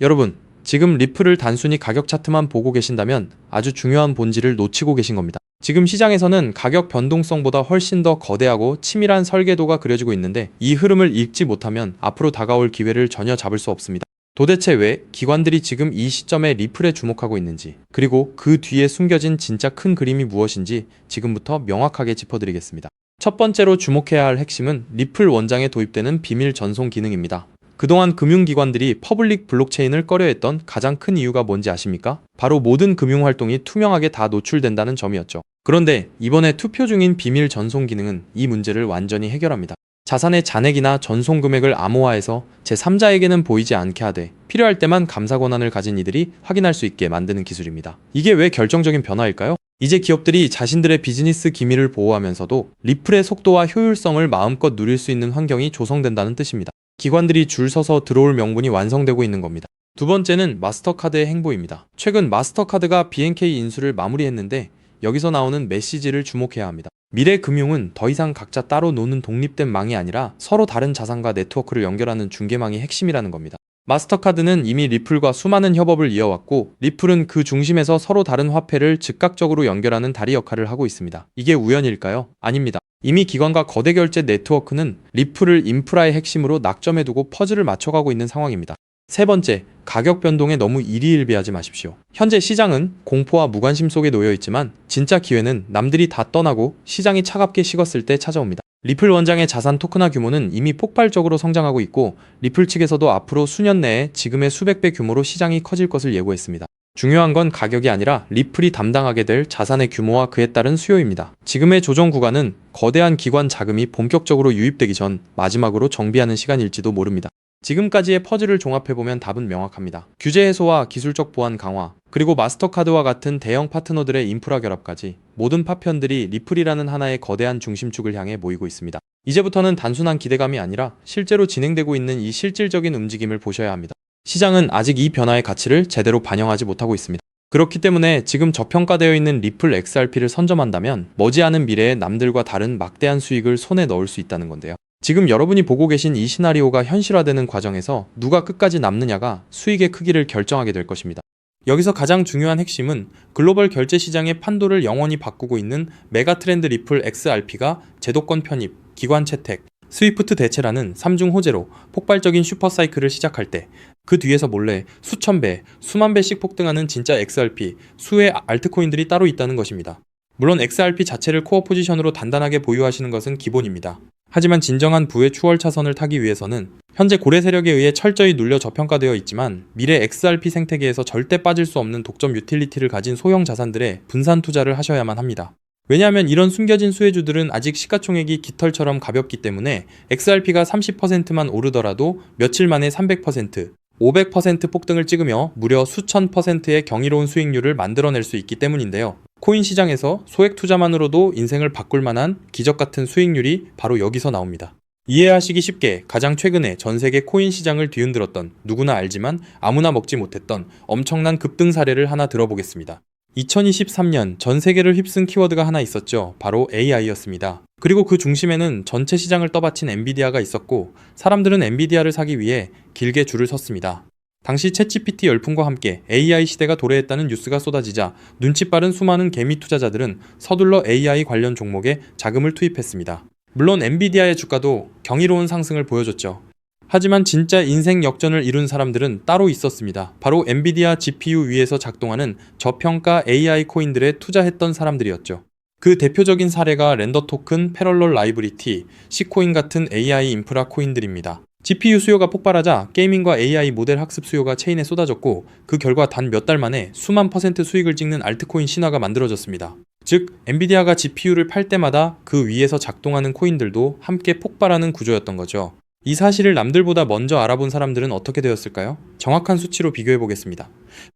여러분, 지금 리플을 단순히 가격 차트만 보고 계신다면 아주 중요한 본질을 놓치고 계신 겁니다. 지금 시장에서는 가격 변동성보다 훨씬 더 거대하고 치밀한 설계도가 그려지고 있는데 이 흐름을 읽지 못하면 앞으로 다가올 기회를 전혀 잡을 수 없습니다. 도대체 왜 기관들이 지금 이 시점에 리플에 주목하고 있는지, 그리고 그 뒤에 숨겨진 진짜 큰 그림이 무엇인지 지금부터 명확하게 짚어드리겠습니다. 첫 번째로 주목해야 할 핵심은 리플 원장에 도입되는 비밀 전송 기능입니다. 그동안 금융기관들이 퍼블릭 블록체인을 꺼려했던 가장 큰 이유가 뭔지 아십니까? 바로 모든 금융활동이 투명하게 다 노출된다는 점이었죠. 그런데 이번에 투표 중인 비밀 전송 기능은 이 문제를 완전히 해결합니다. 자산의 잔액이나 전송 금액을 암호화해서 제3자에게는 보이지 않게 하되 필요할 때만 감사 권한을 가진 이들이 확인할 수 있게 만드는 기술입니다. 이게 왜 결정적인 변화일까요? 이제 기업들이 자신들의 비즈니스 기밀을 보호하면서도 리플의 속도와 효율성을 마음껏 누릴 수 있는 환경이 조성된다는 뜻입니다. 기관들이 줄 서서 들어올 명분이 완성되고 있는 겁니다. 두 번째는 마스터카드의 행보입니다. 최근 마스터카드가 BNK 인수를 마무리했는데 여기서 나오는 메시지를 주목해야 합니다. 미래 금융은 더 이상 각자 따로 노는 독립된 망이 아니라 서로 다른 자산과 네트워크를 연결하는 중개망이 핵심이라는 겁니다. 마스터카드는 이미 리플과 수많은 협업을 이어왔고 리플은 그 중심에서 서로 다른 화폐를 즉각적으로 연결하는 다리 역할을 하고 있습니다. 이게 우연일까요? 아닙니다. 이미 기관과 거대 결제 네트워크는 리플을 인프라의 핵심으로 낙점해두고 퍼즐을 맞춰가고 있는 상황입니다. 세 번째, 가격 변동에 너무 일희일비하지 마십시오. 현재 시장은 공포와 무관심 속에 놓여 있지만 진짜 기회는 남들이 다 떠나고 시장이 차갑게 식었을 때 찾아옵니다. 리플 원장의 자산 토큰화 규모는 이미 폭발적으로 성장하고 있고 리플 측에서도 앞으로 수년 내에 지금의 수백 배 규모로 시장이 커질 것을 예고했습니다. 중요한 건 가격이 아니라 리플이 담당하게 될 자산의 규모와 그에 따른 수요입니다. 지금의 조정 구간은 거대한 기관 자금이 본격적으로 유입되기 전 마지막으로 정비하는 시간일지도 모릅니다. 지금까지의 퍼즐을 종합해보면 답은 명확합니다. 규제 해소와 기술적 보안 강화, 그리고 마스터카드와 같은 대형 파트너들의 인프라 결합까지 모든 파편들이 리플이라는 하나의 거대한 중심축을 향해 모이고 있습니다. 이제부터는 단순한 기대감이 아니라 실제로 진행되고 있는 이 실질적인 움직임을 보셔야 합니다. 시장은 아직 이 변화의 가치를 제대로 반영하지 못하고 있습니다. 그렇기 때문에 지금 저평가되어 있는 리플 XRP를 선점한다면 머지않은 미래에 남들과 다른 막대한 수익을 손에 넣을 수 있다는 건데요. 지금 여러분이 보고 계신 이 시나리오가 현실화되는 과정에서 누가 끝까지 남느냐가 수익의 크기를 결정하게 될 것입니다. 여기서 가장 중요한 핵심은 글로벌 결제 시장의 판도를 영원히 바꾸고 있는 메가트렌드 리플 XRP가 제도권 편입, 기관 채택, 스위프트 대체라는 3중 호재로 폭발적인 슈퍼사이클을 시작할 때 그 뒤에서 몰래 수천 배, 수만 배씩 폭등하는 진짜 XRP, 수의 알트코인들이 따로 있다는 것입니다. 물론 XRP 자체를 코어 포지션으로 단단하게 보유하시는 것은 기본입니다. 하지만 진정한 부의 추월 차선을 타기 위해서는 현재 고래 세력에 의해 철저히 눌려 저평가되어 있지만 미래 XRP 생태계에서 절대 빠질 수 없는 독점 유틸리티를 가진 소형 자산들에 분산 투자를 하셔야만 합니다. 왜냐하면 이런 숨겨진 수혜주들은 아직 시가총액이 깃털처럼 가볍기 때문에 XRP가 30%만 오르더라도 며칠 만에 300%, 500% 폭등을 찍으며 무려 수천 %의 경이로운 수익률을 만들어낼 수 있기 때문인데요. 코인 시장에서 소액 투자만으로도 인생을 바꿀 만한 기적 같은 수익률이 바로 여기서 나옵니다. 이해하시기 쉽게 가장 최근에 전 세계 코인 시장을 뒤흔들었던 누구나 알지만 아무나 먹지 못했던 엄청난 급등 사례를 하나 들어보겠습니다. 2023년 전 세계를 휩쓴 키워드가 하나 있었죠. 바로 AI였습니다. 그리고 그 중심에는 전체 시장을 떠받친 엔비디아가 있었고 사람들은 엔비디아를 사기 위해 길게 줄을 섰습니다. 당시 챗GPT 열풍과 함께 AI 시대가 도래했다는 뉴스가 쏟아지자 눈치 빠른 수많은 개미 투자자들은 서둘러 AI 관련 종목에 자금을 투입했습니다. 물론 엔비디아의 주가도 경이로운 상승을 보여줬죠. 하지만 진짜 인생 역전을 이룬 사람들은 따로 있었습니다. 바로 엔비디아 GPU 위에서 작동하는 저평가 AI 코인들에 투자했던 사람들이었죠. 그 대표적인 사례가 렌더 토큰, 패럴럴 라이브리티, C코인 같은 AI 인프라 코인들입니다. GPU 수요가 폭발하자 게이밍과 AI 모델 학습 수요가 체인에 쏟아졌고 그 결과 단 몇 달 만에 수만 % 수익을 찍는 알트코인 신화가 만들어졌습니다. 즉, 엔비디아가 GPU를 팔 때마다 그 위에서 작동하는 코인들도 함께 폭발하는 구조였던 거죠. 이 사실을 남들보다 먼저 알아본 사람들은 어떻게 되었을까요? 정확한 수치로 비교해보겠습니다.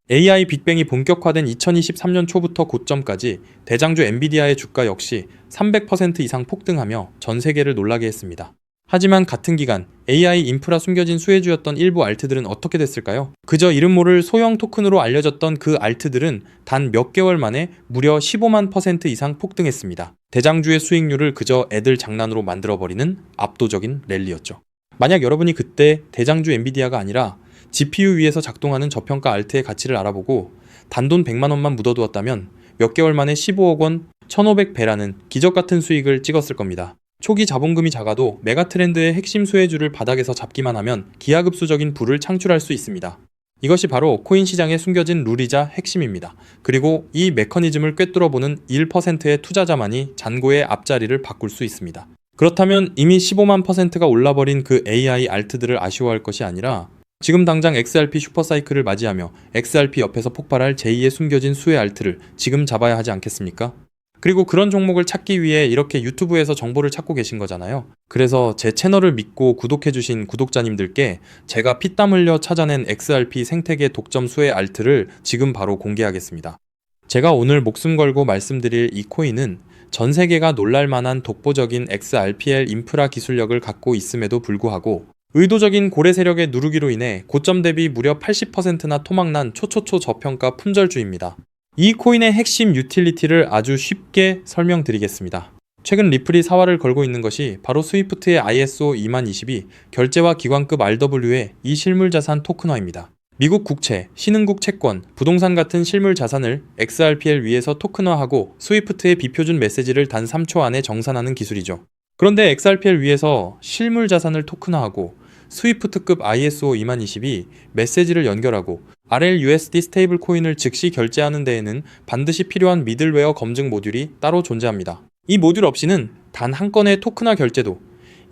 AI 빅뱅이 본격화된 2023년 초부터 고점까지 대장주 엔비디아의 주가 역시 300% 이상 폭등하며 전 세계를 놀라게 했습니다. 하지만 같은 기간 AI 인프라 숨겨진 수혜주였던 일부 알트들은 어떻게 됐을까요? 그저 이름 모를 소형 토큰으로 알려졌던 그 알트들은 단 몇 개월 만에 무려 15만 % 이상 폭등했습니다. 대장주의 수익률을 그저 애들 장난으로 만들어버리는 압도적인 랠리였죠. 만약 여러분이 그때 대장주 엔비디아가 아니라 GPU 위에서 작동하는 저평가 알트의 가치를 알아보고 단돈 100만 원만 묻어두었다면 몇 개월 만에 15억 원, 1500배라는 기적같은 수익을 찍었을 겁니다. 초기 자본금이 작아도 메가트렌드의 핵심 수혜주를 바닥에서 잡기만 하면 기하급수적인 부를 창출할 수 있습니다. 이것이 바로 코인 시장에 숨겨진 룰이자 핵심입니다. 그리고 이 메커니즘을 꿰뚫어보는 1%의 투자자만이 잔고의 앞자리를 바꿀 수 있습니다. 그렇다면 이미 15만 %가 올라버린 그 AI 알트들을 아쉬워할 것이 아니라 지금 당장 XRP 슈퍼사이클을 맞이하며 XRP 옆에서 폭발할 제2의 숨겨진 수혜 알트를 지금 잡아야 하지 않겠습니까? 그리고 그런 종목을 찾기 위해 이렇게 유튜브에서 정보를 찾고 계신 거잖아요. 그래서 제 채널을 믿고 구독해주신 구독자님들께 제가 피땀 흘려 찾아낸 XRP 생태계 독점 수혜 알트를 지금 바로 공개하겠습니다. 제가 오늘 목숨 걸고 말씀드릴 이 코인은 전 세계가 놀랄만한 독보적인 XRPL 인프라 기술력을 갖고 있음에도 불구하고 의도적인 고래 세력의 누르기로 인해 고점 대비 무려 80%나 토막난 초초초 저평가 품절주입니다. 이 코인의 핵심 유틸리티를 아주 쉽게 설명드리겠습니다. 최근 리플이 사활을 걸고 있는 것이 바로 스위프트의 ISO 20022 결제와 기관급 RW의 이 실물자산 토큰화입니다. 미국 국채, 신흥국 채권, 부동산 같은 실물자산을 XRPL 위에서 토큰화하고 스위프트의 비표준 메시지를 단 3초 안에 정산하는 기술이죠. 그런데 XRPL 위에서 실물자산을 토큰화하고 스위프트급 ISO 20022 메시지를 연결하고 RLUSD 스테이블 코인을 즉시 결제하는 데에는 반드시 필요한 미들웨어 검증 모듈이 따로 존재합니다. 이 모듈 없이는 단 한 건의 토큰화 결제도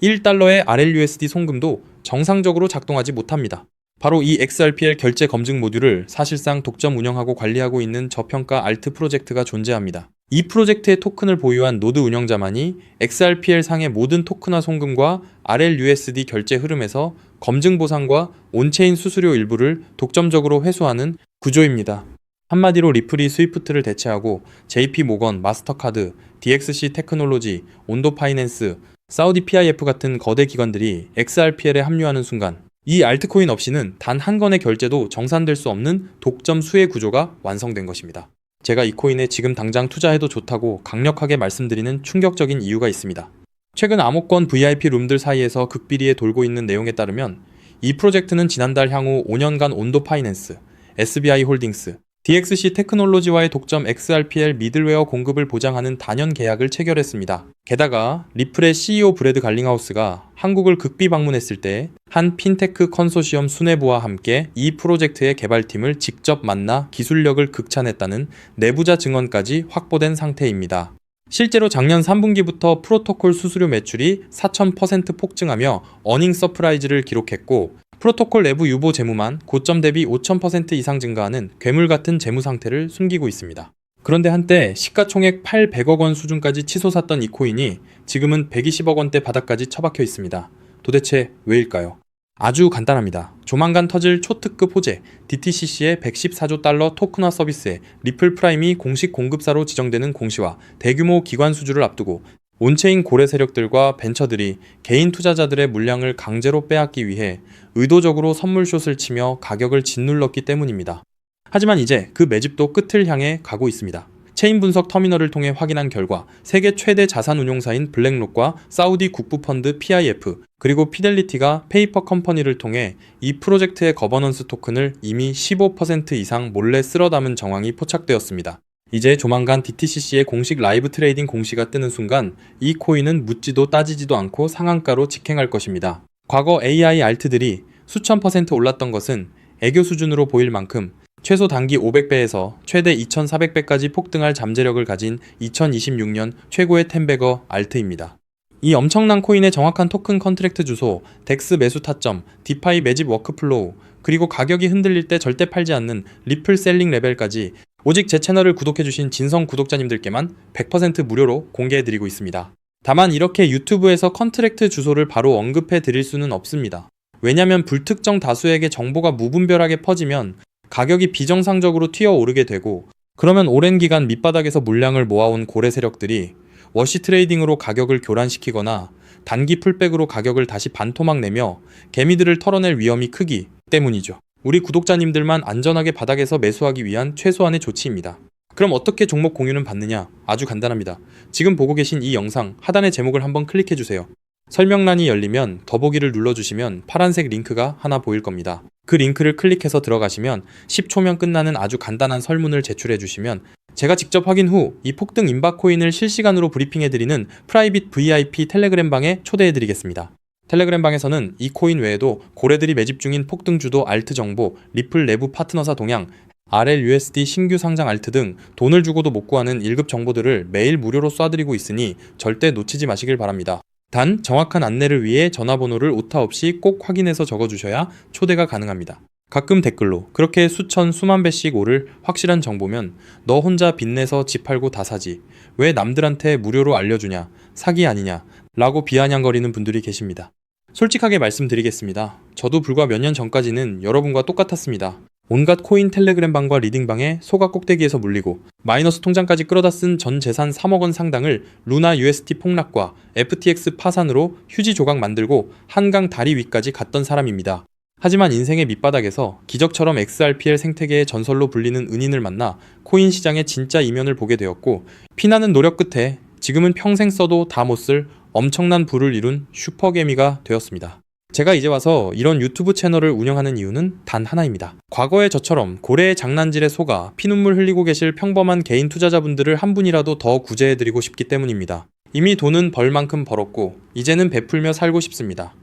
1달러의 RLUSD 송금도 정상적으로 작동하지 못합니다. 바로 이 XRPL 결제 검증 모듈을 사실상 독점 운영하고 관리하고 있는 저평가 알트 프로젝트가 존재합니다. 이 프로젝트의 토큰을 보유한 노드 운영자만이 XRPL 상의 모든 토큰화 송금과 RLUSD 결제 흐름에서 검증 보상과 온체인 수수료 일부를 독점적으로 회수하는 구조입니다. 한마디로 리플이 스위프트를 대체하고 JP 모건, 마스터카드, DXC 테크놀로지, 온도 파이낸스, 사우디 PIF 같은 거대 기관들이 XRPL에 합류하는 순간 이 알트코인 없이는 단 한 건의 결제도 정산될 수 없는 독점 수혜 구조가 완성된 것입니다. 제가 이 코인에 지금 당장 투자해도 좋다고 강력하게 말씀드리는 충격적인 이유가 있습니다. 최근 암호권 VIP 룸들 사이에서 극비리에 돌고 있는 내용에 따르면 이 프로젝트는 지난달 향후 5년간 온도 파이낸스, SBI 홀딩스, DXC 테크놀로지와의 독점 XRPL 미들웨어 공급을 보장하는 단연 계약을 체결했습니다. 게다가 리플의 CEO 브래드 갈링하우스가 한국을 극비 방문했을 때 한 핀테크 컨소시엄 수뇌부와 함께 이 프로젝트의 개발팀을 직접 만나 기술력을 극찬했다는 내부자 증언까지 확보된 상태입니다. 실제로 작년 3분기부터 프로토콜 수수료 매출이 4000% 폭증하며 어닝 서프라이즈를 기록했고 프로토콜 내부 유보 재무만 고점 대비 5000% 이상 증가하는 괴물 같은 재무 상태를 숨기고 있습니다. 그런데 한때 시가총액 800억 원 수준까지 치솟았던 이 코인이 지금은 120억 원대 바닥까지 처박혀 있습니다. 도대체 왜일까요? 아주 간단합니다. 조만간 터질 초특급 호재 DTCC의 114조 달러 토큰화 서비스에 리플 프라임이 공식 공급사로 지정되는 공시와 대규모 기관 수주를 앞두고 온체인 고래 세력들과 벤처들이 개인 투자자들의 물량을 강제로 빼앗기 위해 의도적으로 선물숏을 치며 가격을 짓눌렀기 때문입니다. 하지만 이제 그 매집도 끝을 향해 가고 있습니다. 체인 분석 터미널을 통해 확인한 결과 세계 최대 자산 운용사인 블랙록과 사우디 국부펀드 PIF 그리고 피델리티가 페이퍼 컴퍼니를 통해 이 프로젝트의 거버넌스 토큰을 이미 15% 이상 몰래 쓸어 담은 정황이 포착되었습니다. 이제 조만간 DTCC의 공식 라이브 트레이딩 공시가 뜨는 순간 이 코인은 묻지도 따지지도 않고 상한가로 직행할 것입니다. 과거 AI 알트들이 수천 % 올랐던 것은 애교 수준으로 보일 만큼 최소 단기 500배에서 최대 2400배까지 폭등할 잠재력을 가진 2026년 최고의 텐베거 알트입니다. 이 엄청난 코인의 정확한 토큰 컨트랙트 주소, 덱스 매수 타점, 디파이 매집 워크플로우, 그리고 가격이 흔들릴 때 절대 팔지 않는 리플 셀링 레벨까지 오직 제 채널을 구독해주신 진성 구독자님들께만 100% 무료로 공개해드리고 있습니다. 다만 이렇게 유튜브에서 컨트랙트 주소를 바로 언급해드릴 수는 없습니다. 왜냐면 불특정 다수에게 정보가 무분별하게 퍼지면 가격이 비정상적으로 튀어오르게 되고 그러면 오랜 기간 밑바닥에서 물량을 모아온 고래 세력들이 워시 트레이딩으로 가격을 교란시키거나 단기 풀백으로 가격을 다시 반토막 내며 개미들을 털어낼 위험이 크기 때문이죠. 우리 구독자님들만 안전하게 바닥에서 매수하기 위한 최소한의 조치입니다. 그럼 어떻게 종목 공유는 받느냐? 아주 간단합니다. 지금 보고 계신 이 영상 하단의 제목을 한번 클릭해주세요. 설명란이 열리면 더보기를 눌러주시면 파란색 링크가 하나 보일 겁니다. 그 링크를 클릭해서 들어가시면 10초면 끝나는 아주 간단한 설문을 제출해 주시면 제가 직접 확인 후 이 폭등 임박 코인을 실시간으로 브리핑해드리는 프라이빗 VIP 텔레그램 방에 초대해드리겠습니다. 텔레그램 방에서는 이 코인 외에도 고래들이 매집 중인 폭등 주도 알트 정보, 리플 내부 파트너사 동향, RLUSD 신규 상장 알트 등 돈을 주고도 못 구하는 1급 정보들을 매일 무료로 쏴드리고 있으니 절대 놓치지 마시길 바랍니다. 단 정확한 안내를 위해 전화번호를 오타 없이 꼭 확인해서 적어주셔야 초대가 가능합니다. 가끔 댓글로 그렇게 수천 수만 배씩 오를 확실한 정보면 너 혼자 빚내서 집 팔고 다 사지 왜 남들한테 무료로 알려주냐 사기 아니냐 라고 비아냥거리는 분들이 계십니다. 솔직하게 말씀드리겠습니다. 저도 불과 몇 년 전까지는 여러분과 똑같았습니다. 온갖 코인 텔레그램 방과 리딩방에 소가 꼭대기에서 물리고 마이너스 통장까지 끌어다 쓴 전 재산 3억 원 상당을 루나 UST 폭락과 FTX 파산으로 휴지 조각 만들고 한강 다리 위까지 갔던 사람입니다. 하지만 인생의 밑바닥에서 기적처럼 XRPL 생태계의 전설로 불리는 은인을 만나 코인 시장의 진짜 이면을 보게 되었고 피나는 노력 끝에 지금은 평생 써도 다 못 쓸 엄청난 부를 이룬 슈퍼개미가 되었습니다. 제가 이제 와서 이런 유튜브 채널을 운영하는 이유는 단 하나입니다. 과거에 저처럼 고래의 장난질에 속아 피눈물 흘리고 계실 평범한 개인 투자자분들을 한 분이라도 더 구제해드리고 싶기 때문입니다. 이미 돈은 벌 만큼 벌었고 이제는 베풀며 살고 싶습니다.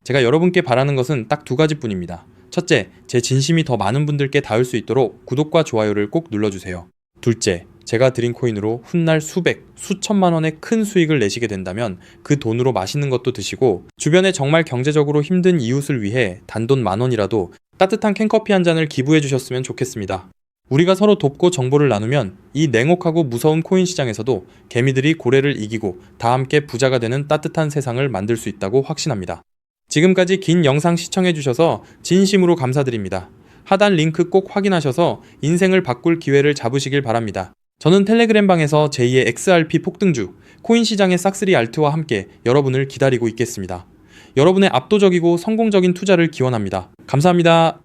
제가 여러분께 바라는 것은 딱 두 가지뿐입니다. 첫째, 제 진심이 더 많은 분들께 닿을 수 있도록 구독과 좋아요를 꼭 눌러주세요. 둘째, 제가 드린 코인으로 훗날 수백, 수천만 원의 큰 수익을 내시게 된다면 그 돈으로 맛있는 것도 드시고 주변에 정말 경제적으로 힘든 이웃을 위해 단돈 10,000원이라도 따뜻한 캔커피 한 잔을 기부해 주셨으면 좋겠습니다. 우리가 서로 돕고 정보를 나누면 이 냉혹하고 무서운 코인 시장에서도 개미들이 고래를 이기고 다 함께 부자가 되는 따뜻한 세상을 만들 수 있다고 확신합니다. 지금까지 긴 영상 시청해주셔서 진심으로 감사드립니다. 하단 링크 꼭 확인하셔서 인생을 바꿀 기회를 잡으시길 바랍니다. 저는 텔레그램 방에서 제2의 XRP 폭등주, 코인 시장의 싹쓸이 알트와 함께 여러분을 기다리고 있겠습니다. 여러분의 압도적이고 성공적인 투자를 기원합니다. 감사합니다.